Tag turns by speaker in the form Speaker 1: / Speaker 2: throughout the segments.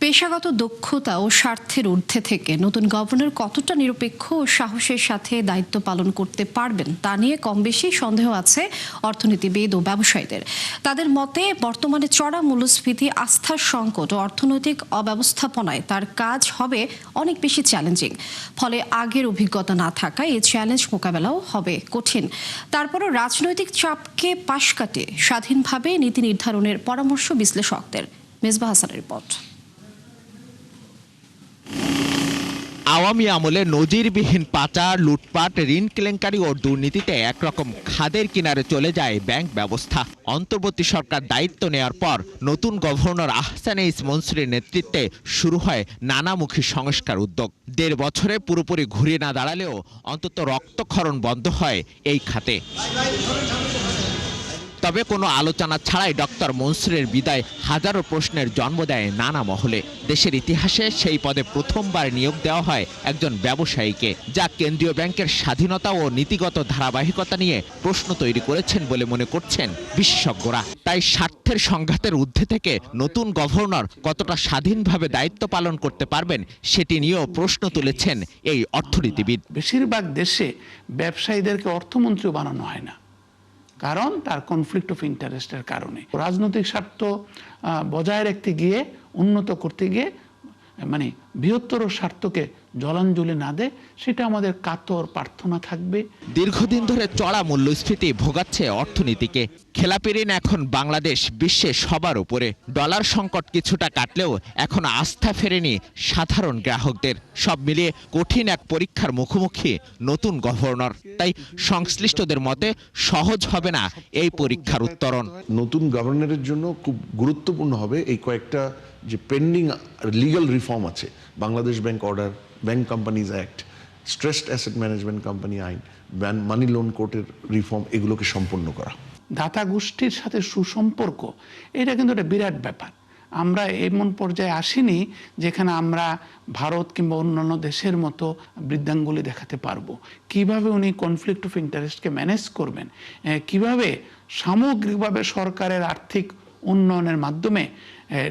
Speaker 1: পেশাগত দক্ষতা ও স্বার্থের ঊর্ধ্বে থেকে নতুন গভর্নর কতটা নিরপেক্ষ ও সাহসের সাথে দায়িত্ব পালন করতে পারবেন তা নিয়ে কম বেশি সন্দেহ আছে অর্থনীতিবিদ ও ব্যবসায়ীদের। তাদের মতে বর্তমানে চড়া মূল্যস্ফীতি, আস্থার সংকট ও অর্থনৈতিক অব্যবস্থাপনায় তার কাজ হবে অনেক বেশি চ্যালেঞ্জিং। ফলে আগের অভিজ্ঞতা না থাকায় এই চ্যালেঞ্জ মোকাবেলাও হবে কঠিন। তারপরও রাজনৈতিক চাপকে পাশ কাটিয়ে স্বাধীনভাবে নীতি নির্ধারণের পরামর্শ বিশ্লেষকদের। মেজবাহ হাসানের রিপোর্ট।
Speaker 2: আওয়ামী আমলে নজিরবিহীন পাচার, লুটপাট, ঋণ কেলেঙ্কারি ও দুর্নীতিতে একরকম খাদের কিনারে চলে যায় ব্যাংক ব্যবস্থা। অন্তর্বর্তী সরকার দায়িত্ব নেওয়ার পর নতুন গভর্নর আহসান এইচ মনসুরের নেতৃত্বে শুরু হয় নানামুখী সংস্কার উদ্যোগ। ১.৫ বছরে পুরোপুরি ঘুরে না দাঁড়ালেও অন্তত রক্তক্ষরণ বন্ধ হয় এই খাতে। তবে কোনো আলোচনা ছাড়াই ডক্টর মনসুরের বিদায় হাজারো প্রশ্নের জন্ম দেয় নানা মহলে। দেশের ইতিহাসে সেই পদে প্রথমবার নিয়োগ দেওয়া হয় একজন ব্যবসায়ীকে, যা কেন্দ্রীয় ব্যাংকের স্বাধীনতা ও নীতিগত ধারাবাহিকতা নিয়ে প্রশ্ন তৈরি করেছেন বলে মনে করছেন বিশেষজ্ঞরা। তাই স্বার্থের সংঘাতের ঊর্ধ্বে থেকে নতুন গভর্নর কতটা স্বাধীনভাবে দায়িত্ব পালন করতে পারবেন সেটি নিয়েও প্রশ্ন তুলেছেন এই অর্থনীতিবিদ।
Speaker 3: বেশিরভাগ দেশে ব্যবসায়ীদেরকে অর্থমন্ত্রী বানানো হয় না, কারণ তার কনফ্লিক্ট অফ ইন্টারেস্টের কারণে। রাজনৈতিক স্বার্থ বজায় রাখতে গিয়ে, উন্নত করতে গিয়ে মানে বৃহত্তর স্বার্থকে জলাঞ্জলি না দেয়, সেটা আমাদের কাতর প্রার্থনা থাকবে।
Speaker 2: দীর্ঘদিন ধরে চড়া মূল্যস্ফীতি ভোগাচ্ছে অর্থনীতিকে। খেলাপি ঋণ এখন বাংলাদেশ বিশ্বে সবার উপরে। ডলার সংকট কিছুটা কাটলেও এখন আস্থা ফেরেনি সাধারণ গ্রাহকদের। সব মিলিয়ে কঠিন এক পরীক্ষার মুখোমুখি নতুন গভর্নর। তাই সংশ্লিষ্টদের মতে সহজ হবে না এই পরীক্ষার উত্তরণ।
Speaker 4: নতুন গভর্নরের জন্য খুব গুরুত্বপূর্ণ হবে এই কয়েকটা যে পেন্ডিং লিগ্যাল রিফর্ম আছে, Bangladesh bank order, bank companies act, stressed asset management company আইন, মানি লোন কোর্টের রিফর্ম, এগুলোকে সম্পন্ন করা।
Speaker 3: দাতা গোষ্ঠীর সাথে সুসম্পর্ক, এটা কিন্তু একটা বিরাট ব্যাপার। আমরা এমন পর্যায়ে আসিনি যেখানে আমরা ভারত কিংবা অন্যান্য দেশের মতো বৃদ্ধাঙ্গুলি দেখাতে পারবো। কিভাবে উনি কনফ্লিক্ট অফ ইন্টারেস্টকে ম্যানেজ করবেন, কিভাবে সামগ্রিকভাবে সরকারের আর্থিক উন্নয়নের মাধ্যমে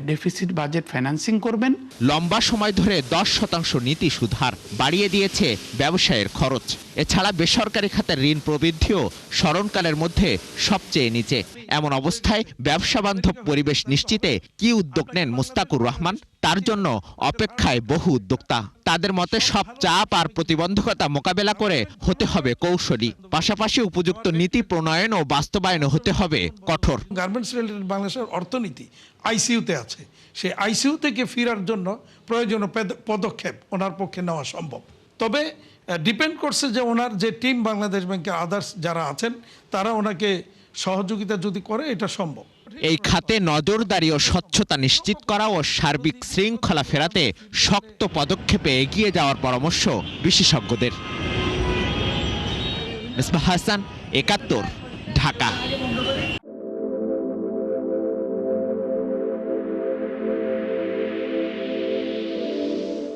Speaker 3: ডেফিসিট বাজেট ফাইন্যান্সিং করবেন।
Speaker 2: লম্বা সময় ধরে 10% নীতি সুধার বাড়িয়ে দিয়েছে ব্যবসায়ের খরচ। এছাড়া বেসরকারি খাতের ঋণ প্রবৃদ্ধিও স্মরণকালের মধ্যে সবচেয়ে নিচে। এমন অবস্থায় ব্যবসা বান্ধব পরিবেশ নিশ্চিতে কি উদ্যোগ নেন মুস্তাকুর রহমান? তার জন্য অপেক্ষায় বহু উদ্যোক্তা। তাদের মতে সব চাপ আর প্রতিবন্ধকতা মোকাবেলা করে হতে হবে কৌশলী, পাশাপাশি উপযুক্ত নীতি প্রণয়ন ও বাস্তবায়নে হতে হবে কঠোর।
Speaker 5: গার্মেন্টস রিলেটেড বাংলাদেশের অর্থনীতি আইসিইউতে আছে, সেই আইসিইউ থেকে ফেরার জন্য প্রয়োজনীয় পদক্ষেপ ওনার পক্ষে নেওয়া সম্ভব। তবে ডিপেন্ড করছে যে ওনার যে টিম বাংলাদেশ ব্যাংকের আদার্স যারা আছেন তারা ওনাকে সহযোগিতা যদি করে, এটা সম্ভব।
Speaker 2: এই খাতে নজরদারি ও স্বচ্ছতা নিশ্চিত করা ও সার্বিক শৃঙ্খলা ফেরাতে শক্ত পদক্ষেপে এগিয়ে যাওয়ার পরামর্শ বিশেষজ্ঞদের। মেজবাহ হাসান, ৭১, ঢাকা।